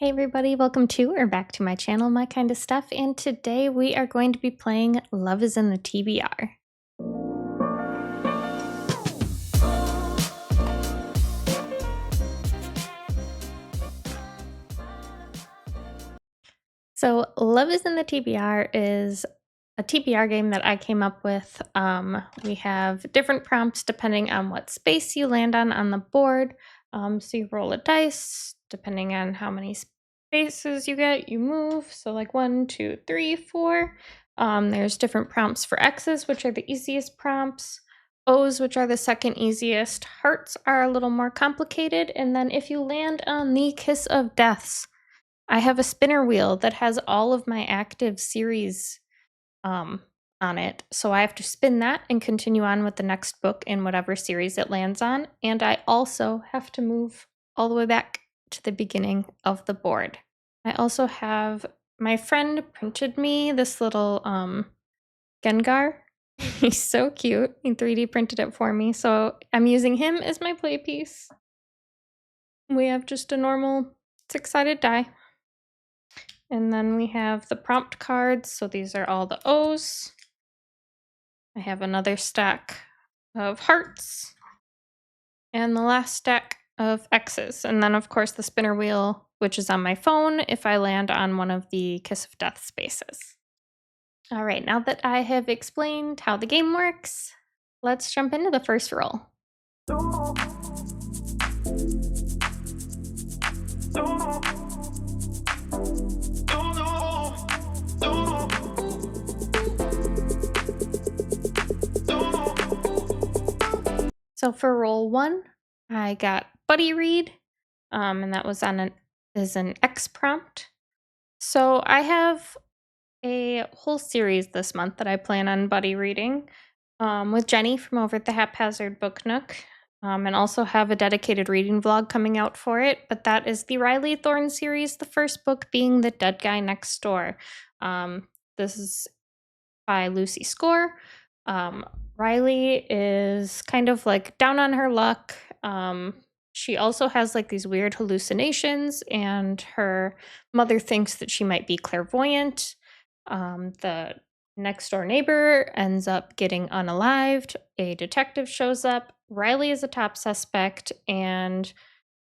Hey everybody, welcome to or back to my channel, My Kind of Stuff, and today we are going to be playing Love is in the TBR. So Love is in the TBR is a TBR game that I came up with. We have different prompts depending on what space you land on the board. So you roll a dice, depending on how many spaces you get, you move. So like 1, 2, 3, 4. There's different prompts for X's, which are the easiest prompts. O's, which are the second easiest. Hearts are a little more complicated. And then if you land on the Kiss of Deaths, I have a spinner wheel that has all of my active series on it. So I have to spin that and continue on with the next book in whatever series it lands on. And I also have to move all the way back to the beginning of the board. I also have my friend printed me this little Gengar. He's so cute. He 3D printed it for me. So I'm using him as my play piece. We have just a normal 6-sided die. And then we have the prompt cards. So these are all the O's. I have another stack of hearts. And the last stack of X's. And then, of course, the spinner wheel, which is on my phone if I land on one of the Kiss of Death spaces. All right, now that I have explained how the game works, let's jump into the first roll. So for roll 1, I got buddy read, and that was on an X prompt. So I have a whole series this month that I plan on buddy reading with Jenny from over at the Haphazard Book Nook, and also have a dedicated reading vlog coming out for it. But that is the Riley Thorne series, the first book being The Dead Guy Next Door. This is by Lucy Score. Riley is kind of like down on her luck. She also has like these weird hallucinations, and her mother thinks that she might be clairvoyant. The next door neighbor ends up getting unalived. A detective shows up. Riley is a top suspect, and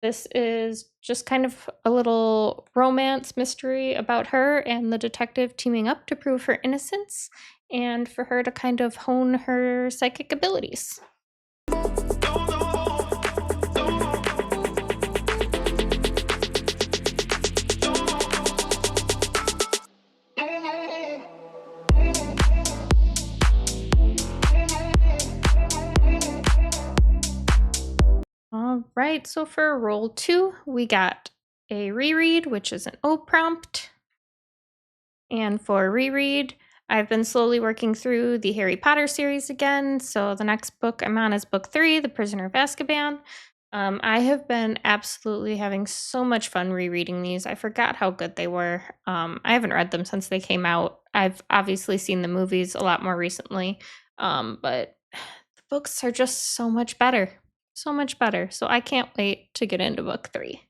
this is just kind of a little romance mystery about her and the detective teaming up to prove her innocence and for her to kind of hone her psychic abilities. All right, so for roll 2, we got a reread, which is an O prompt. And for reread, I've been slowly working through the Harry Potter series again. So the next book I'm on is book 3, The Prisoner of Azkaban. I have been absolutely having so much fun rereading these. I forgot how good they were. I haven't read them since they came out. I've obviously seen the movies a lot more recently, but the books are just so much better. So much better. So I can't wait to get into book 3.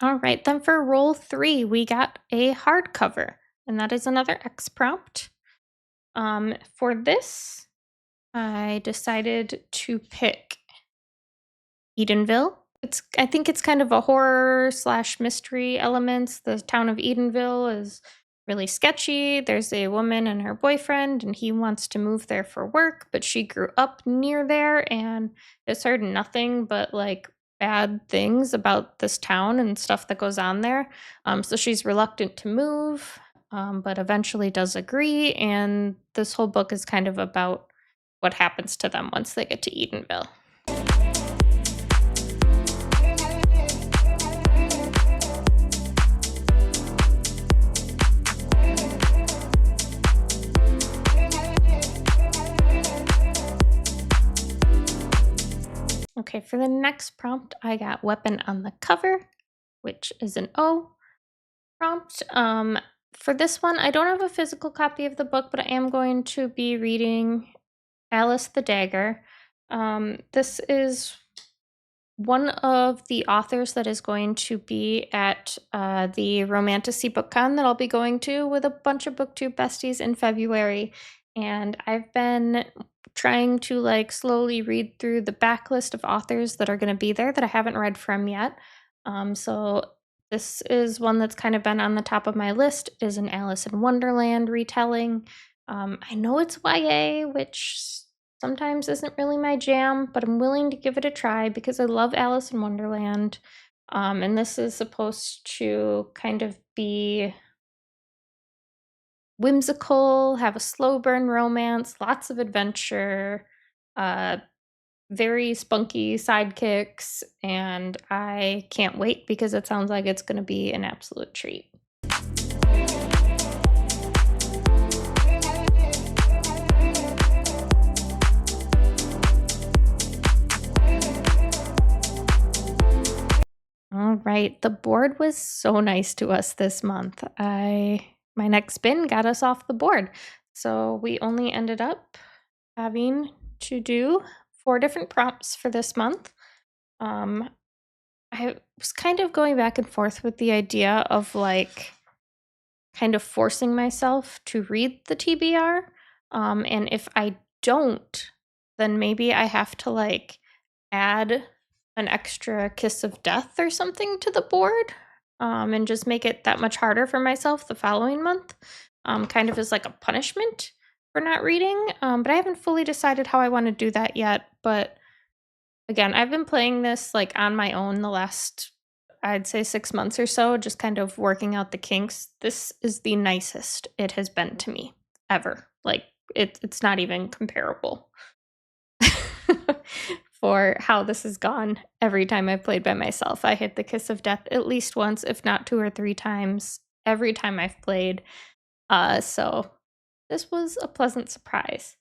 All right, then for roll 3, we got a hardcover, and that is another X prompt. For this, I decided to pick Edenville. I think it's kind of a horror / mystery elements. The town of Edenville is really sketchy. There's a woman and her boyfriend, and he wants to move there for work, but she grew up near there and has heard nothing but like bad things about this town and stuff that goes on there. So she's reluctant to move, but eventually does agree. And this whole book is kind of about what happens to them once they get to Edenville. Okay, for the next prompt, I got Weapon on the Cover, which is an O prompt. For this one, I don't have a physical copy of the book, but I am going to be reading Alice the Dagger. This is one of the authors that is going to be at the Romantasy Book Con that I'll be going to with a bunch of BookTube besties in February. And I've been trying to like slowly read through the backlist of authors that are going to be there that I haven't read from yet. So this is one that's kind of been on the top of my list. It is an Alice in Wonderland retelling. I know it's YA, which sometimes isn't really my jam, but I'm willing to give it a try because I love Alice in Wonderland. And this is supposed to kind of be whimsical, have a slow burn romance, lots of adventure, uh, very spunky sidekicks, and I can't wait because it sounds like it's going to be an absolute treat. All right, the board was so nice to us this month. My next spin got us off the board. So we only ended up having to do 4 different prompts for this month. I was kind of going back and forth with the idea of like kind of forcing myself to read the TBR. And if I don't, then maybe I have to like add an extra kiss of death or something to the board, and just make it that much harder for myself the following month, kind of as like a punishment for not reading. But I haven't fully decided how I want to do that yet. But again, I've been playing this like on my own the last, I'd say 6 months or so, just kind of working out the kinks. This is the nicest it has been to me ever. Like it's not even comparable for how this has gone every time I've played by myself. I hit the kiss of death at least once, if not 2 or 3 times, every time I've played. So this was a pleasant surprise.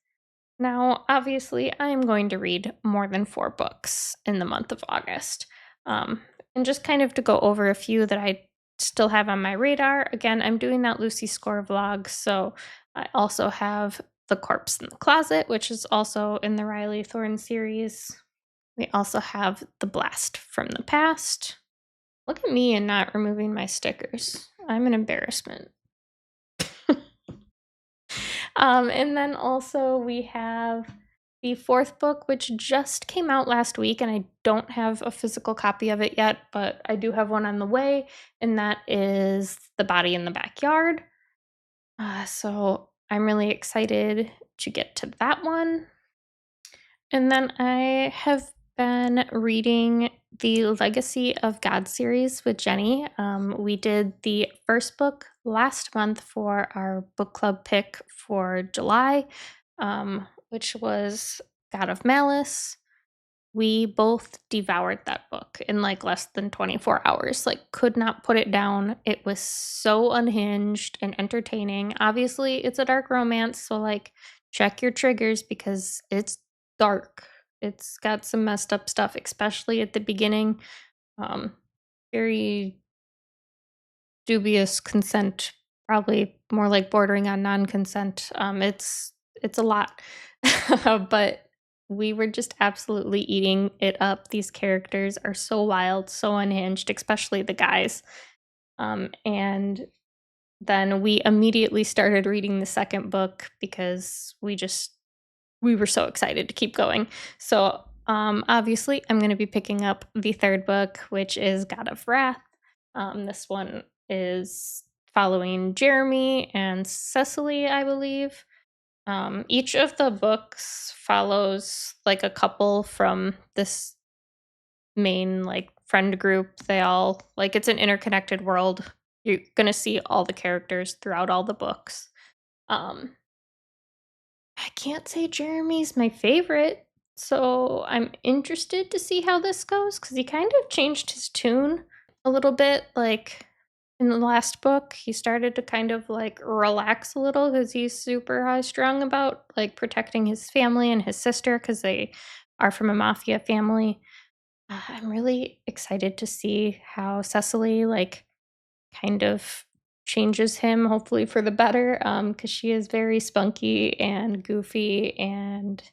Now, obviously, I am going to read more than 4 books in the month of August. And just kind of to go over a few that I still have on my radar. Again, I'm doing that Lucy Score vlog, so I also have The Corpse in the Closet, which is also in the Riley Thorne series. We also have The Blast from the Past. Look at me and not removing my stickers. I'm an embarrassment. And then also we have the 4th book, which just came out last week, and I don't have a physical copy of it yet, but I do have one on the way, and that is The Body in the Backyard. So I'm really excited to get to that one. And then I have been reading the Legacy of God series with Jenny. We did the first book last month for our book club pick for July, which was God of Malice. We both devoured that book in like less than 24 hours, like could not put it down. It was so unhinged and entertaining. Obviously, it's a dark romance, so like check your triggers because it's dark. It's got some messed up stuff, especially at the beginning. Um, very dubious consent, probably more like bordering on non-consent. It's a lot, but we were just absolutely eating it up. These characters are so wild, so unhinged, especially the guys. And then we immediately started reading the second book because we were so excited to keep going. So obviously, I'm going to be picking up the 3rd book, which is God of Wrath. This one is following Jeremy and Cecily, I believe. Each of the books follows like a couple from this main like friend group. They all like it's an interconnected world. You're gonna see all the characters throughout all the books. Um, I can't say Jeremy's my favorite, so I'm interested to see how this goes because he kind of changed his tune a little bit. Like in the last book, he started to kind of like relax a little because he's super high strung about like protecting his family and his sister because they are from a mafia family. I'm really excited to see how Cecily like kind of changes him, hopefully for the better, because she is very spunky and goofy, and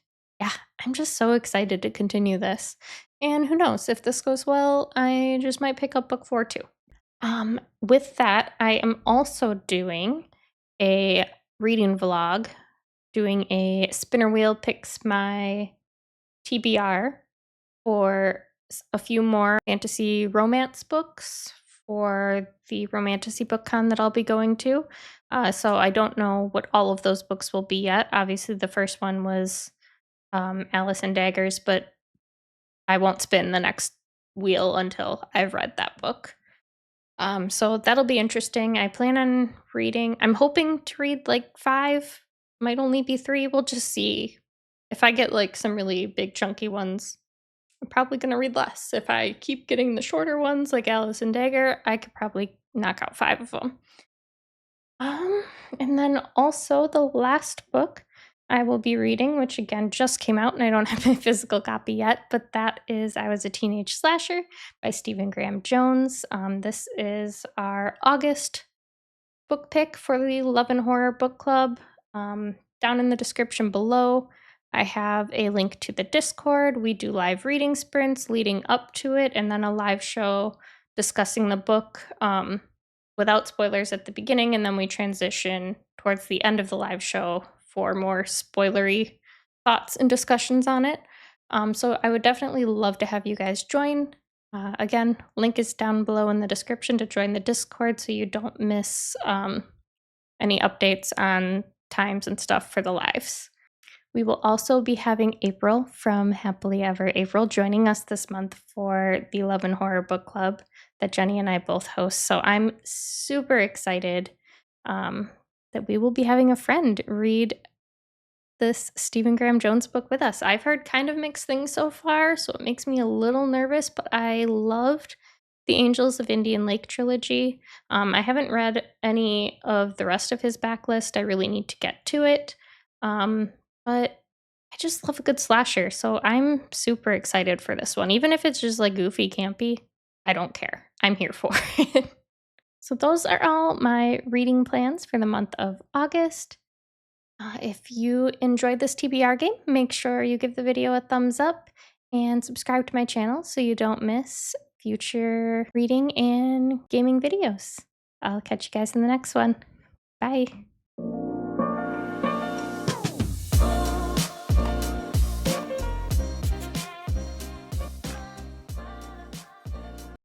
yeah, I'm just so excited to continue this. And who knows, if this goes well, I just might pick up book 4 too. With that, I am also doing a reading vlog, doing a spinner wheel picks my TBR for a few more fantasy romance books for the Romantasy Book Con that I'll be going to. So I don't know what all of those books will be yet. Obviously, the first one was Alice and Daggers, but I won't spin the next wheel until I've read that book. So that'll be interesting. I plan on reading. I'm hoping to read like 5. Might only be 3. We'll just see. If I get like some really big chunky ones, I'm probably gonna read less. If I keep getting the shorter ones like Alice and Dagger, I could probably knock out 5 of them. Um, and then also the last book I will be reading, which again just came out and I don't have my physical copy yet, but that is I Was a Teenage Slasher by Stephen Graham Jones. This is our August book pick for the Love and Horror Book Club. Down in the description below, I have a link to the Discord. We do live reading sprints leading up to it, and then a live show discussing the book without spoilers at the beginning, and then we transition towards the end of the live show for more spoilery thoughts and discussions on it. So I would definitely love to have you guys join. Again, link is down below in the description to join the Discord so you don't miss any updates on times and stuff for the lives. We will also be having April from Happily Ever April joining us this month for the Love and Horror Book Club that Jenny and I both host. So I'm super excited that we will be having a friend read this Stephen Graham Jones book with us. I've heard kind of mixed things so far, so it makes me a little nervous, but I loved the Angels of Indian Lake trilogy. I haven't read any of the rest of his backlist. I really need to get to it. But I just love a good slasher, so I'm super excited for this one. Even if it's just like goofy, campy, I don't care. I'm here for it. So those are all my reading plans for the month of August. If you enjoyed this TBR game, make sure you give the video a thumbs up and subscribe to my channel so you don't miss future reading and gaming videos. I'll catch you guys in the next one. Bye.